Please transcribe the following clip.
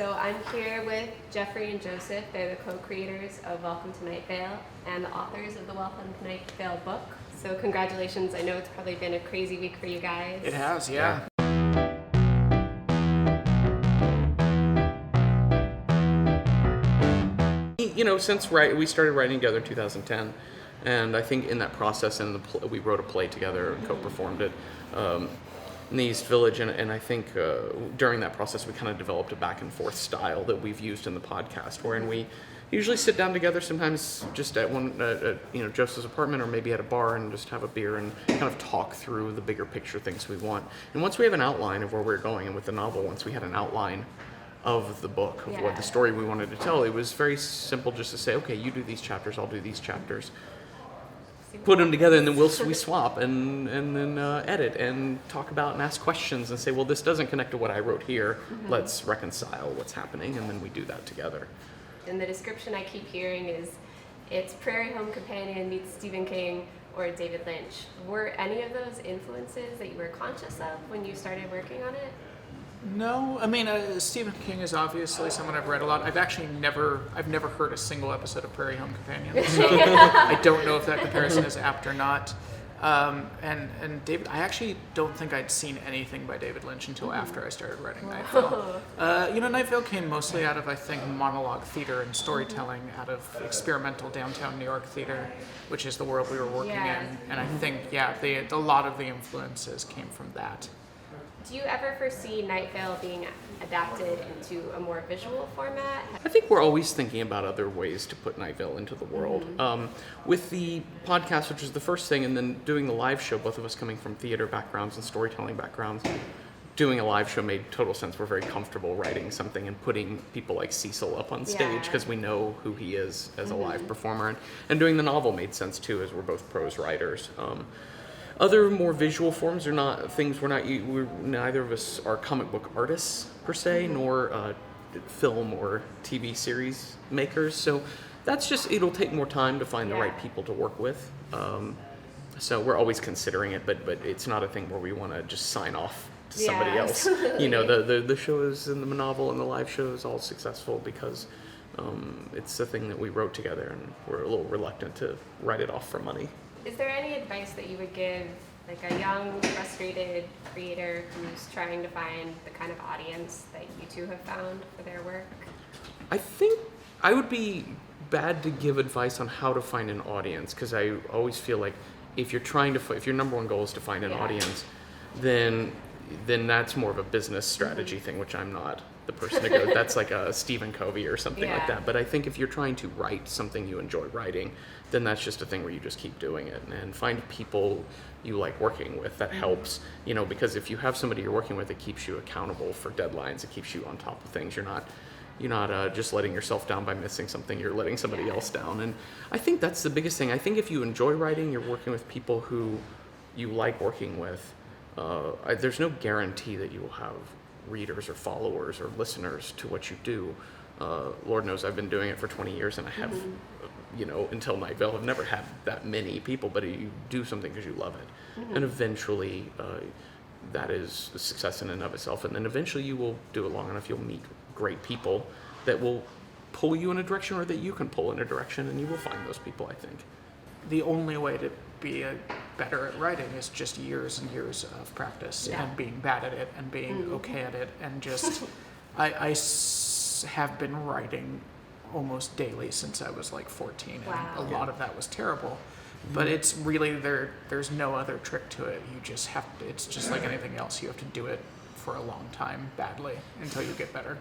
So I'm here with Jeffrey and Joseph. They're the co-creators of Welcome to Night Vale and the authors of the Welcome to Night Vale book. So congratulations. I know it's probably been a crazy week for you guys. It has, yeah. You know, since we started writing together in 2010, and I think in that process, we wrote a play together and co-performed it in the East Village, and I think during that process we kind of developed a back and forth style that we've used in the podcast, wherein we usually sit down together, sometimes just at Joseph's apartment or maybe at a bar, and just have a beer and kind of talk through the bigger picture things we want. And once we have an outline of where we're going, and with the novel, once we had an outline of the book, of what the story we wanted to tell, it was very simple just to say, okay, you do these chapters, I'll do these chapters. Put them together, and then we swap and then edit and talk about and ask questions and say, well, this doesn't connect to what I wrote here. Mm-hmm. Let's reconcile what's happening, and then we do that together. And the description I keep hearing is, it's Prairie Home Companion meets Stephen King or David Lynch. Were any of those influences that you were conscious of when you started working on it? No, I mean, Stephen King is obviously someone I've read a lot. I've actually never heard a single episode of Prairie Home Companion, so I don't know if that comparison is apt or not. And David, I actually don't think I'd seen anything by David Lynch until after I started writing Night Vale. Night Vale came mostly out of, I think, monologue theater and storytelling, out of experimental downtown New York theater, which is the world we were working in. And I think, a lot of the influences came from that. Do you ever foresee Night Vale being adapted into a more visual format? I think we're always thinking about other ways to put Night Vale into the world. Mm-hmm. With the podcast, which was the first thing, and then doing the live show, both of us coming from theater backgrounds and storytelling backgrounds, doing a live show made total sense. We're very comfortable writing something and putting people like Cecil up on stage because we know who he is as a live performer. And doing the novel made sense too, as we're both prose writers. Other more visual forms are not things neither of us are comic book artists per se, nor film or TV series makers. So that's just, it'll take more time to find the right people to work with. So we're always considering it, but it's not a thing where we want to just sign off to somebody else. Absolutely. You know, the shows and the novel and the live show is all successful because it's a thing that we wrote together, and we're a little reluctant to write it off for money. Is there any advice that you would give like a young, frustrated creator who's trying to find the kind of audience that you two have found for their work? I think I would be bad to give advice on how to find an audience, because I always feel like if your number one goal is to find an audience, then that's more of a business strategy thing, which I'm not the person to go. That's like a Stephen Covey or something like that. But I think if you're trying to write something you enjoy writing, then that's just a thing where you just keep doing it and find people you like working with. That helps, because if you have somebody you're working with, it keeps you accountable for deadlines. It keeps you on top of things. You're not just letting yourself down by missing something. You're letting somebody else down. And I think that's the biggest thing. I think if you enjoy writing, you're working with people who you like working with. There's no guarantee that you will have readers or followers or listeners to what you do. Lord knows I've been doing it for 20 years, and I have, until Night Vale, I've never had that many people, but you do something because you love it. Mm-hmm. And eventually that is a success in and of itself. And then eventually you will do it long enough, you'll meet great people that will pull you in a direction, or that you can pull in a direction, and you will find those people, I think. The only way to be better at writing is just years and years of practice and being bad at it and being okay at it, and just I have been writing almost daily since I was like 14, and a lot of that was terrible. But it's really there's no other trick to it. You just have to, it's just like anything else. You have to do it for a long time badly until you get better.